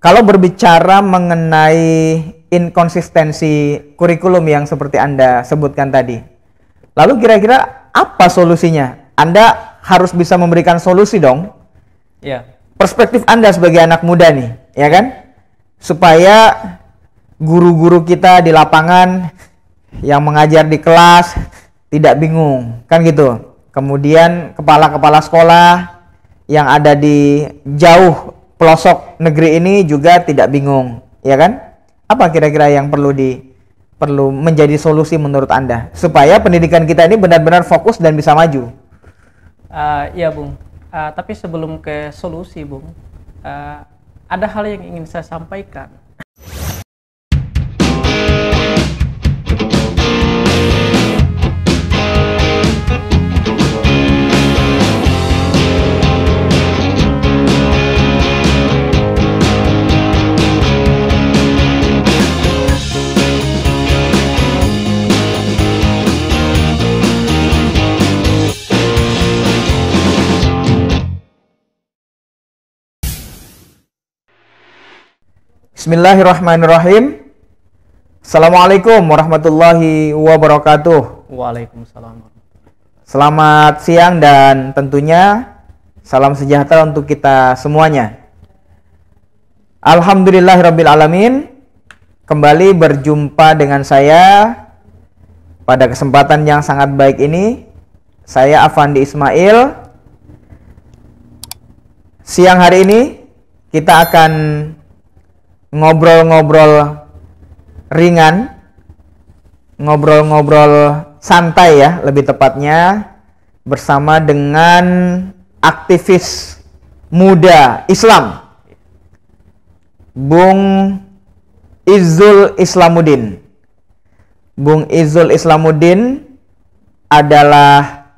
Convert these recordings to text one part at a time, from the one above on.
Kalau berbicara mengenai inkonsistensi kurikulum yang seperti Anda sebutkan tadi, lalu kira-kira apa solusinya? Anda harus bisa memberikan solusi dong. Ya. Perspektif Anda sebagai anak muda nih, ya kan? Supaya guru-guru kita di lapangan yang mengajar di kelas tidak bingung, kan gitu. Kemudian kepala-kepala sekolah yang ada di jauh pelosok negeri ini juga tidak bingung, ya kan? Apa kira-kira yang perlu menjadi solusi menurut Anda supaya pendidikan kita ini benar-benar fokus dan bisa maju? Ya, Bung. Tapi sebelum ke solusi, Bung, ada hal yang ingin saya sampaikan. Bismillahirrahmanirrahim. Assalamualaikum warahmatullahi wabarakatuh. Waalaikumsalam. Selamat siang dan tentunya salam sejahtera untuk kita semuanya. Alhamdulillahirabbil alamin. Kembali berjumpa dengan saya pada kesempatan yang sangat baik ini. Saya Afandi Ismail. Siang hari ini kita akan ngobrol-ngobrol ringan, ngobrol-ngobrol santai ya, lebih tepatnya bersama dengan aktivis muda Islam, Bung Izzul Islamuddin. Bung Izzul Islamuddin adalah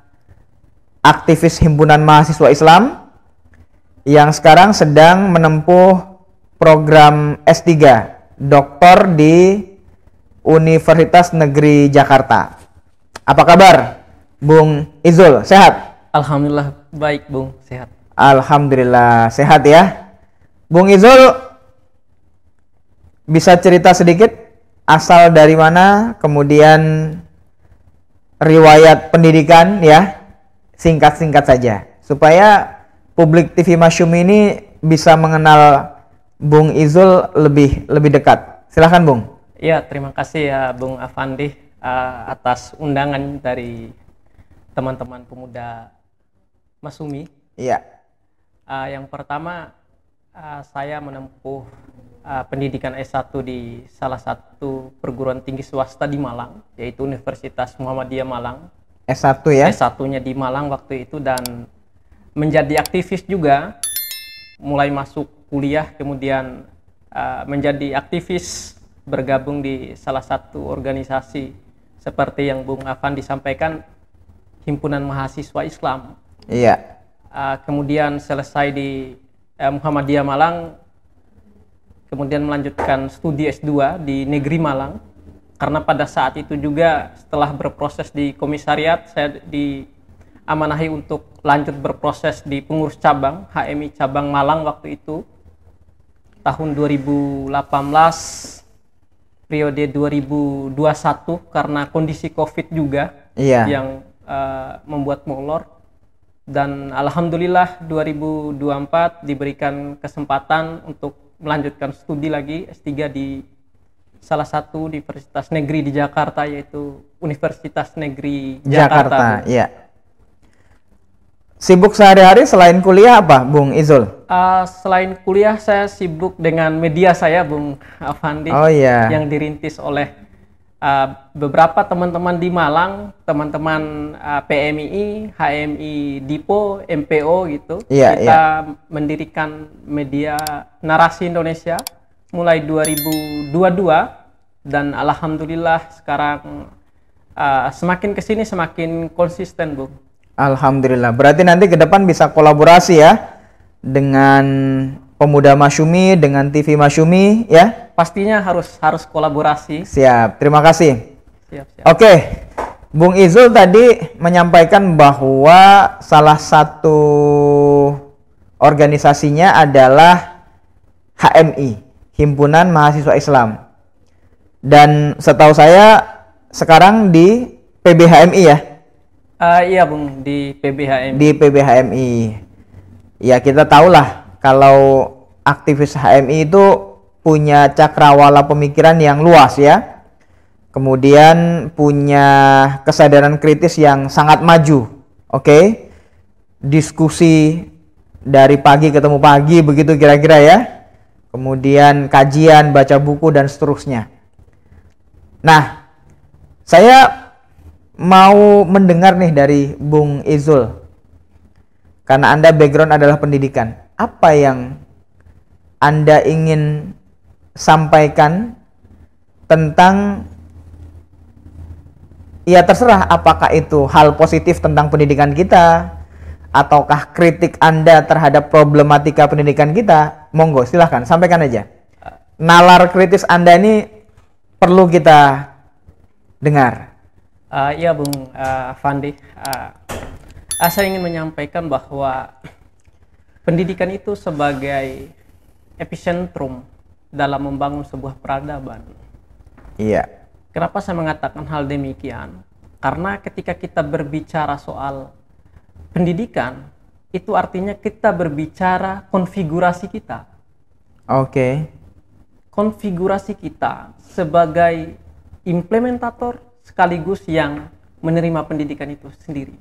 aktivis himpunan mahasiswa Islam yang sekarang sedang menempuh program S3 doktor di Universitas Negeri Jakarta. Apa kabar, Bung Izzul? Sehat? Alhamdulillah baik, Bung, sehat. Alhamdulillah sehat ya. Bung Izzul bisa cerita sedikit asal dari mana, kemudian riwayat pendidikan ya, singkat-singkat saja supaya publik TV Masyumi ini bisa mengenal Bung Izzul lebih dekat. Silahkan, Bung. Ya, terima kasih ya Bung Afandi atas undangan dari teman-teman pemuda Masumi. Iya. Yang pertama, saya menempuh pendidikan S1 di salah satu perguruan tinggi swasta di Malang, yaitu Universitas Muhammadiyah Malang. S1 ya? S1-nya di Malang waktu itu, dan menjadi aktivis juga, mulai masuk kuliah, kemudian menjadi aktivis, bergabung di salah satu organisasi seperti yang Bung Afandi sampaikan, Himpunan Mahasiswa Islam. Iya. Kemudian selesai di Muhammadiyah Malang, kemudian melanjutkan studi S2 di Negeri Malang, karena pada saat itu juga setelah berproses di komisariat, saya diamanahi untuk lanjut berproses di pengurus cabang HMI cabang Malang waktu itu, tahun 2018 periode 2021, karena kondisi COVID juga yang membuat molor, dan alhamdulillah 2024 diberikan kesempatan untuk melanjutkan studi lagi S3 di salah satu universitas negeri di Jakarta, yaitu Universitas Negeri Jakarta. Iya. Sibuk sehari-hari selain kuliah apa, Bung Izzul? Selain kuliah, saya sibuk dengan media saya, Bung Afandi. Oh iya. Yang dirintis oleh beberapa teman-teman di Malang, teman-teman PMII, HMI Dipo, MPO gitu. Iya, kita mendirikan media Narasi Indonesia mulai 2022, dan alhamdulillah sekarang semakin kesini semakin konsisten, Bung. Alhamdulillah. Berarti nanti ke depan bisa kolaborasi ya dengan Pemuda Masyumi, dengan TV Masyumi ya? Pastinya harus kolaborasi. Siap. Terima kasih. Siap. Oke. Bung Izzul tadi menyampaikan bahwa salah satu organisasinya adalah HMI, Himpunan Mahasiswa Islam. Dan setahu saya sekarang di PBHMI ya? Iya Bung, di PBHMI. Di PBHMI. Ya kita tahulah kalau aktivis HMI itu punya cakrawala pemikiran yang luas ya. Kemudian punya kesadaran kritis yang sangat maju. Oke. Diskusi dari pagi ketemu pagi begitu kira-kira ya. Kemudian kajian, baca buku dan seterusnya. Nah, saya mau mendengar nih dari Bung Izul. Karena Anda background adalah pendidikan. Apa yang Anda ingin sampaikan tentang, ya terserah apakah itu hal positif tentang pendidikan kita, ataukah kritik Anda terhadap problematika pendidikan kita? Monggo silahkan sampaikan aja. Nalar kritis Anda ini perlu kita dengar. Iya Bung Fandi, saya ingin menyampaikan bahwa pendidikan itu sebagai epicentrum dalam membangun sebuah peradaban. Iya. Kenapa saya mengatakan hal demikian? Karena ketika kita berbicara soal pendidikan, itu artinya kita berbicara konfigurasi kita. Oke. Konfigurasi kita sebagai implementator sekaligus yang menerima pendidikan itu sendiri.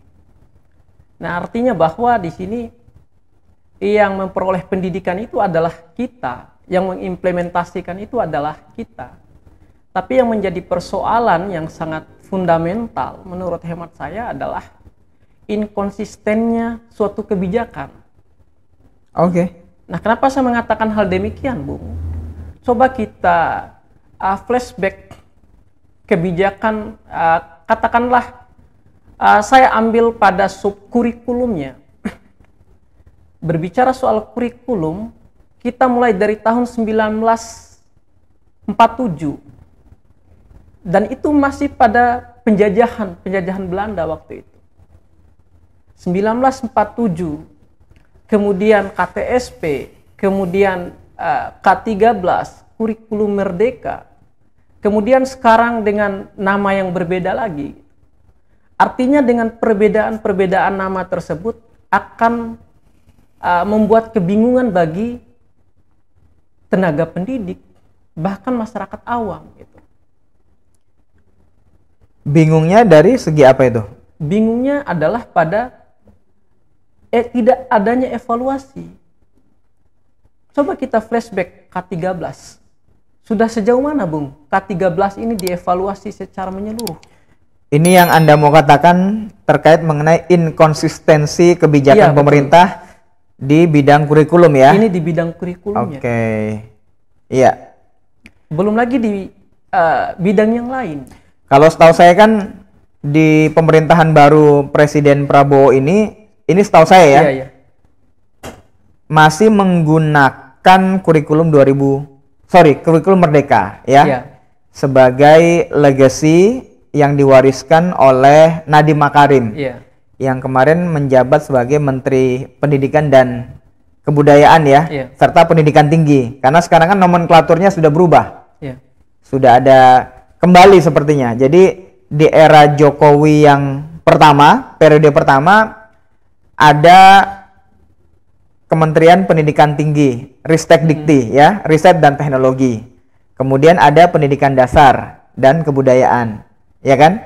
Nah, artinya bahwa di sini yang memperoleh pendidikan itu adalah kita, yang mengimplementasikan itu adalah kita. Tapi yang menjadi persoalan yang sangat fundamental menurut hemat saya adalah inkonsistennya suatu kebijakan. Oke. Nah, kenapa saya mengatakan hal demikian, Bung? Coba kita flashback kebijakan, katakanlah saya ambil pada subkurikulumnya. Berbicara soal kurikulum, kita mulai dari tahun 1947. Dan itu masih pada penjajahan Belanda waktu itu. 1947, kemudian KTSP, kemudian K13, kurikulum merdeka, kemudian sekarang dengan nama yang berbeda lagi. Artinya dengan perbedaan-perbedaan nama tersebut akan membuat kebingungan bagi tenaga pendidik, bahkan masyarakat awam. Gitu. Bingungnya dari segi apa itu? Bingungnya adalah pada tidak adanya evaluasi. Coba kita flashback K13. Sudah sejauh mana, Bung? K13 ini dievaluasi secara menyeluruh. Ini yang Anda mau katakan terkait mengenai inkonsistensi kebijakan pemerintah di bidang kurikulum ya? Ini di bidang kurikulumnya. Oke. Iya. Belum lagi di bidang yang lain. Kalau setahu saya kan di pemerintahan baru Presiden Prabowo ini setahu saya ya, masih menggunakan kurikulum kurikulum Merdeka ya, sebagai legacy yang diwariskan oleh Nadiem Makarim yang kemarin menjabat sebagai Menteri Pendidikan dan Kebudayaan ya, serta Pendidikan Tinggi, karena sekarang kan nomenklaturnya sudah berubah, sudah ada kembali sepertinya. Jadi di era Jokowi yang pertama, periode pertama, ada Kementerian Pendidikan Tinggi, Ristek Dikti ya, Riset dan Teknologi. Kemudian ada Pendidikan Dasar dan Kebudayaan, ya kan?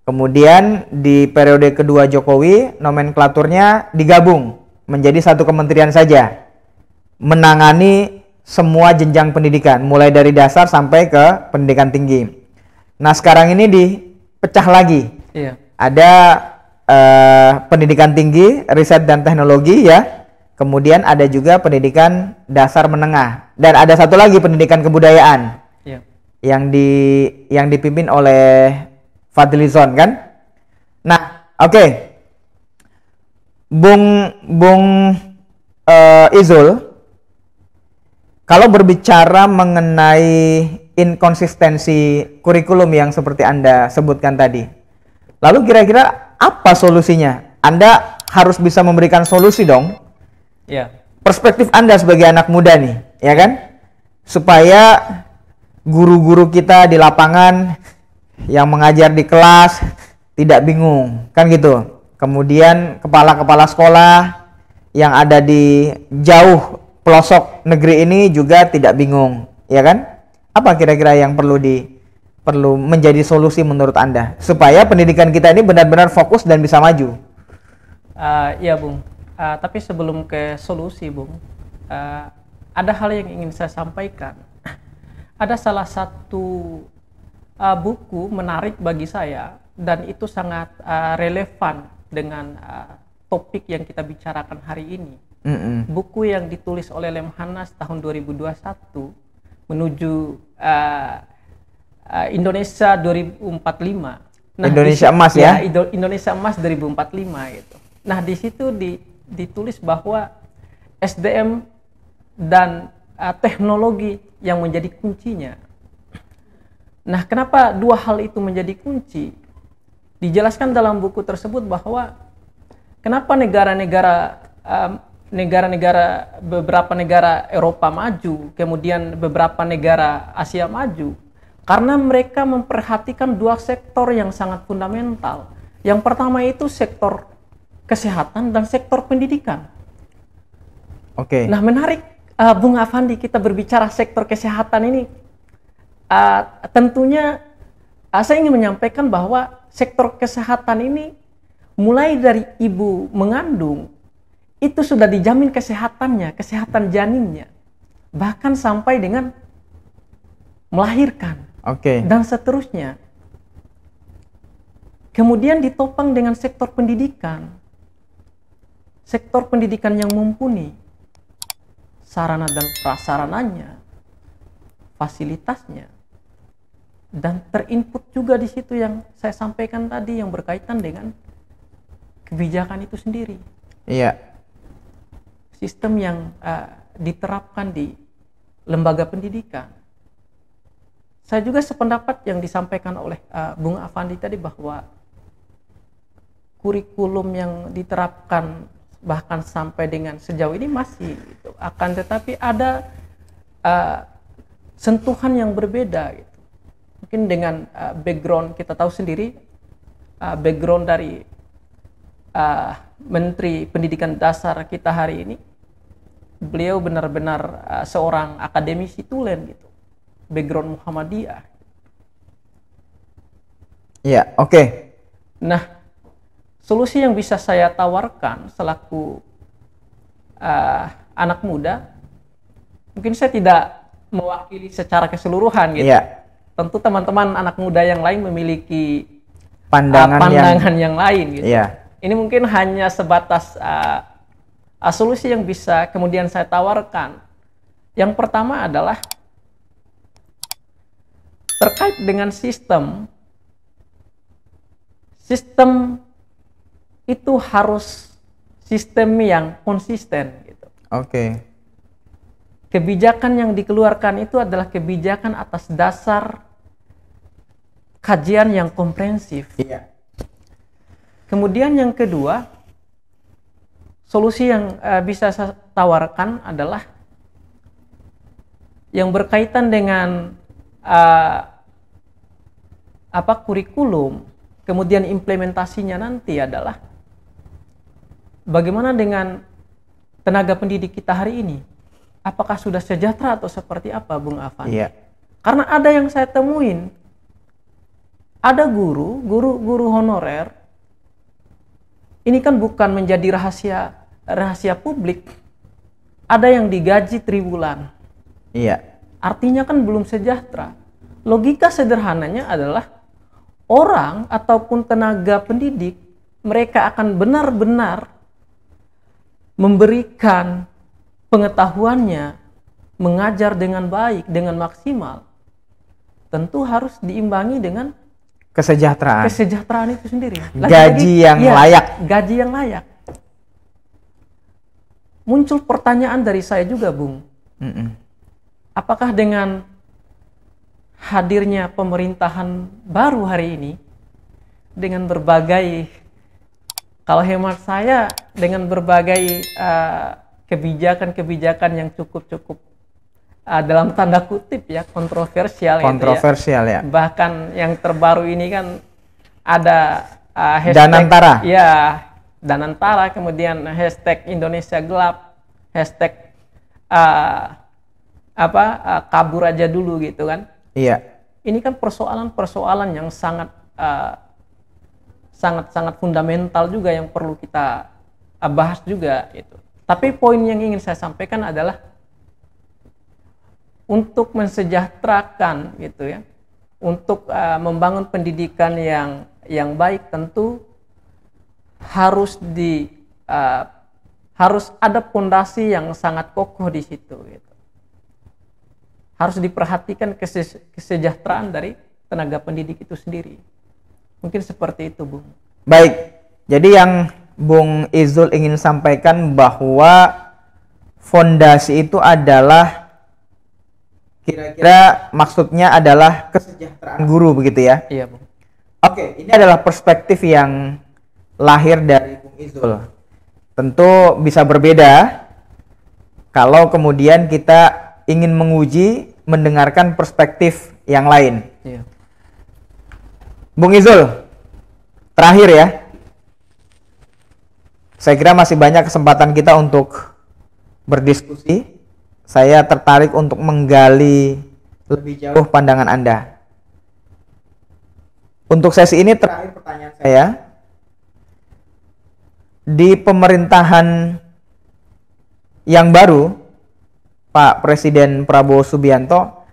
Kemudian di periode kedua Jokowi, nomenklaturnya digabung menjadi satu kementerian saja, menangani semua jenjang pendidikan, mulai dari dasar sampai ke pendidikan tinggi. Nah sekarang ini dipecah lagi, ada pendidikan tinggi, riset dan teknologi ya, kemudian ada juga pendidikan dasar menengah, dan ada satu lagi pendidikan kebudayaan yang dipimpin oleh Fadlizon kan. Nah oke. Bung Izul, kalau berbicara mengenai inkonsistensi kurikulum yang seperti Anda sebutkan tadi, lalu kira-kira apa solusinya? Anda harus bisa memberikan solusi dong. Perspektif Anda sebagai anak muda nih, ya kan? supaya guru-guru kita di lapangan yang mengajar di kelas tidak bingung, kan gitu. Kemudian kepala-kepala sekolah yang ada di jauh pelosok negeri ini juga tidak bingung, ya kan? Apa kira-kira yang perlu menjadi solusi menurut Anda supaya pendidikan kita ini benar-benar fokus dan bisa maju? Ya Bung, tapi sebelum ke solusi Bung, ada hal yang ingin saya sampaikan. Ada salah satu buku menarik bagi saya dan itu sangat relevan dengan topik yang kita bicarakan hari ini. Buku yang ditulis oleh Lemhanas tahun 2021 menuju Indonesia 2045. Nah, Indonesia Emas ya? Indonesia Emas 2045 gitu. Nah, di situ ditulis bahwa SDM dan teknologi yang menjadi kuncinya. Nah, kenapa dua hal itu menjadi kunci? Dijelaskan dalam buku tersebut bahwa kenapa beberapa negara Eropa maju, kemudian beberapa negara Asia maju, karena mereka memperhatikan dua sektor yang sangat fundamental. Yang pertama itu sektor kesehatan dan sektor pendidikan. Oke. Nah, menarik Bung Afandi, kita berbicara sektor kesehatan ini, tentunya saya ingin menyampaikan bahwa sektor kesehatan ini mulai dari ibu mengandung itu sudah dijamin kesehatannya, kesehatan janinnya, bahkan sampai dengan melahirkan, dan seterusnya. Kemudian ditopang dengan sektor pendidikan yang mumpuni, sarana dan prasarananya, fasilitasnya, dan terinput juga di situ yang saya sampaikan tadi yang berkaitan dengan kebijakan itu sendiri. Iya. Sistem yang diterapkan di lembaga pendidikan. Saya juga sependapat yang disampaikan oleh Bung Afandi tadi bahwa kurikulum yang diterapkan bahkan sampai dengan sejauh ini masih gitu. Akan tetapi ada sentuhan yang berbeda gitu. Mungkin dengan background kita tahu sendiri, background dari Menteri Pendidikan Dasar kita hari ini, beliau benar-benar seorang akademisi tulen gitu, background Muhammadiyah. Iya, oke. Nah, solusi yang bisa saya tawarkan selaku anak muda, mungkin saya tidak mewakili secara keseluruhan gitu. Iya. Tentu teman-teman anak muda yang lain memiliki pandangan yang lain gitu. Iya. Ini mungkin hanya sebatas solusi yang bisa kemudian saya tawarkan. Yang pertama adalah terkait dengan sistem. Sistem itu harus sistem yang konsisten gitu. Oke. Kebijakan yang dikeluarkan itu adalah kebijakan atas dasar kajian yang komprehensif. Iya. Kemudian yang kedua, solusi yang bisa saya tawarkan adalah yang berkaitan dengan kurikulum, kemudian implementasinya nanti adalah bagaimana dengan tenaga pendidik kita hari ini. Apakah sudah sejahtera atau seperti apa, Bung Afan? Iya. Karena ada yang saya temuin, ada guru honorer. Ini kan bukan menjadi rahasia publik. Ada yang digaji triwulan. Iya. Artinya kan belum sejahtera. Logika sederhananya adalah orang ataupun tenaga pendidik, mereka akan benar-benar memberikan pengetahuannya, mengajar dengan baik, dengan maksimal, tentu harus diimbangi dengan kesejahteraan itu sendiri. Gaji yang layak. Gaji yang layak. Muncul pertanyaan dari saya juga, Bung. Apakah dengan hadirnya pemerintahan baru hari ini, dengan berbagai, kalau hemat saya, dengan berbagai kebijakan-kebijakan yang cukup dalam tanda kutip ya kontroversial gitu ya. Kontroversial ya. Bahkan yang terbaru ini kan ada hashtag Danantara. ya, Danantara, kemudian hashtag Indonesia gelap, hashtag kabur aja dulu gitu kan. Iya. Ini kan persoalan-persoalan yang sangat fundamental juga yang perlu kita bahas juga gitu. Tapi poin yang ingin saya sampaikan adalah untuk mensejahterakan gitu ya, untuk membangun pendidikan yang baik tentu harus ada fondasi yang sangat kokoh di situ gitu. Harus diperhatikan kesejahteraan dari tenaga pendidik itu sendiri. Mungkin seperti itu, Bung. Baik. Jadi yang Bung Izul ingin sampaikan bahwa fondasi itu adalah kira-kira maksudnya adalah kesejahteraan guru begitu ya? Iya, Bung. Oke, ini adalah perspektif yang lahir dari Bung Izul. Tentu bisa berbeda kalau kemudian kita ingin menguji, mendengarkan perspektif yang lain. Iya. Bung Izul, terakhir ya. Saya kira masih banyak kesempatan kita untuk berdiskusi. Saya tertarik untuk menggali lebih jauh pandangan Anda. Untuk sesi ini terakhir pertanyaan saya. Di pemerintahan yang baru, Pak Presiden Prabowo Subianto,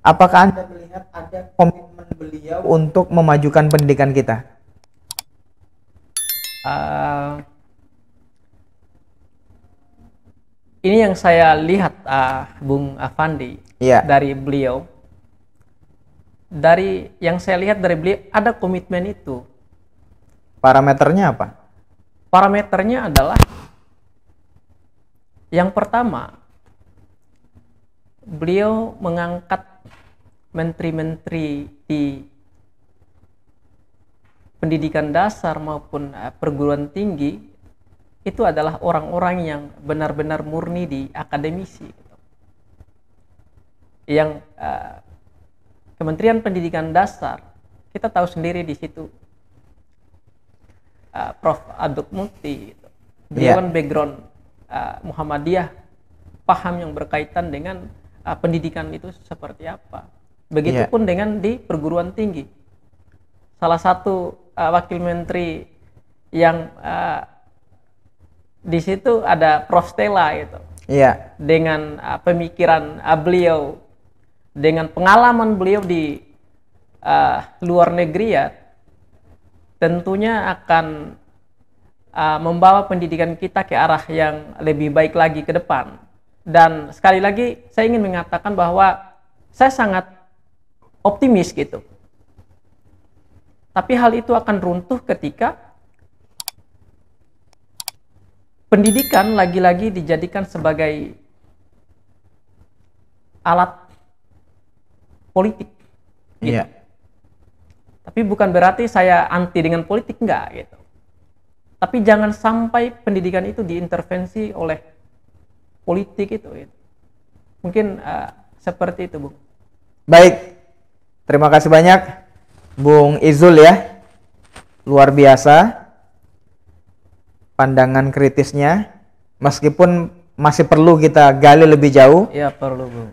apakah Anda melihat ada komitmen beliau untuk memajukan pendidikan kita? Ini yang saya lihat, Bung Afandi, Iya. dari beliau. Dari yang saya lihat dari beliau ada komitmen itu. Parameternya apa? Parameternya adalah yang pertama, beliau mengangkat menteri-menteri di pendidikan dasar maupun perguruan tinggi itu adalah orang-orang yang benar-benar murni di akademisi. Yang Kementerian Pendidikan Dasar, kita tahu sendiri di situ Prof. Aduk Mukti, gitu. Dia kan background Muhammadiyah, paham yang berkaitan dengan pendidikan itu seperti apa. Begitupun dengan di perguruan tinggi. Salah satu wakil menteri yang di situ ada Prof. Stella itu. Iya. Dengan pemikiran beliau, dengan pengalaman beliau di luar negeri ya, tentunya akan membawa pendidikan kita ke arah yang lebih baik lagi ke depan. Dan sekali lagi saya ingin mengatakan bahwa saya sangat optimis gitu. Tapi hal itu akan runtuh ketika pendidikan lagi-lagi dijadikan sebagai alat politik. Gitu. Iya. Tapi bukan berarti saya anti dengan politik, enggak gitu. Tapi jangan sampai pendidikan itu diintervensi oleh politik itu. Gitu. Mungkin seperti itu, Bung. Baik. Terima kasih banyak Bung Izul ya. Luar biasa pandangan kritisnya, meskipun masih perlu kita gali lebih jauh. Ya, perlu, Bung.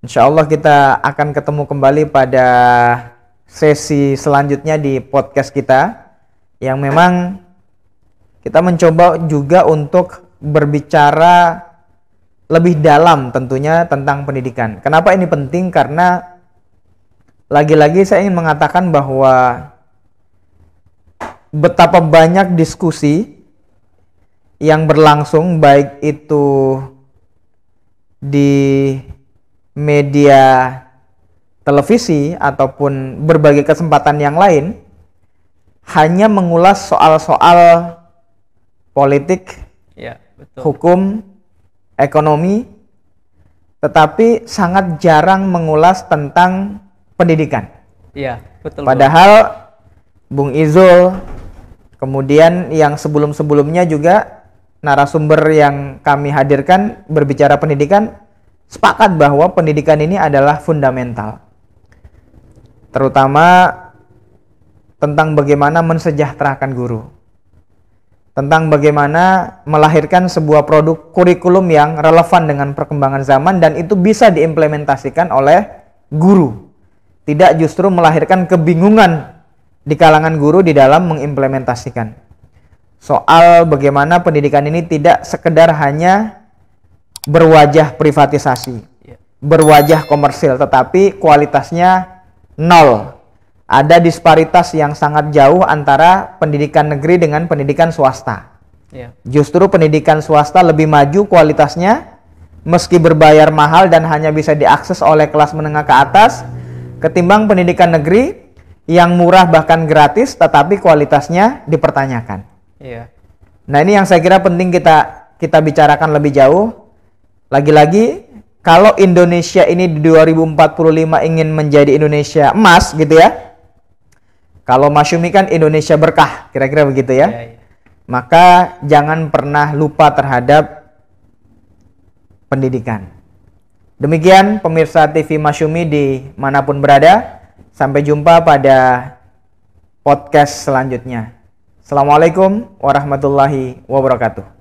Insya Allah kita akan ketemu kembali pada sesi selanjutnya di podcast kita, yang memang kita mencoba juga untuk berbicara lebih dalam tentunya tentang pendidikan. Kenapa ini penting? Karena lagi-lagi saya ingin mengatakan bahwa betapa banyak diskusi yang berlangsung, baik itu di media televisi ataupun berbagai kesempatan yang lain, hanya mengulas soal-soal politik, Ya, betul. hukum, ekonomi, tetapi sangat jarang mengulas tentang pendidikan. Iya, betul. Padahal Bung Izul, kemudian yang sebelum-sebelumnya juga narasumber yang kami hadirkan berbicara pendidikan, sepakat bahwa pendidikan ini adalah fundamental. Terutama tentang bagaimana mensejahterakan guru. Tentang bagaimana melahirkan sebuah produk kurikulum yang relevan dengan perkembangan zaman dan itu bisa diimplementasikan oleh guru. Tidak justru melahirkan kebingungan di kalangan guru di dalam mengimplementasikan. Soal bagaimana pendidikan ini tidak sekedar hanya berwajah privatisasi, berwajah komersil, tetapi kualitasnya nol. Ada disparitas yang sangat jauh antara pendidikan negeri dengan pendidikan swasta. Justru pendidikan swasta lebih maju kualitasnya, meski berbayar mahal dan hanya bisa diakses oleh kelas menengah ke atas, ketimbang pendidikan negeri yang murah bahkan gratis, tetapi kualitasnya dipertanyakan. Nah, ini yang saya kira penting kita bicarakan lebih jauh. Lagi-lagi, kalau Indonesia ini di 2045 ingin menjadi Indonesia emas gitu ya. Kalau Masyumi kan Indonesia berkah, kira-kira begitu ya. Maka jangan pernah lupa terhadap pendidikan. Demikian pemirsa TV Masyumi di manapun berada. Sampai jumpa pada podcast selanjutnya. Assalamualaikum warahmatullahi wabarakatuh.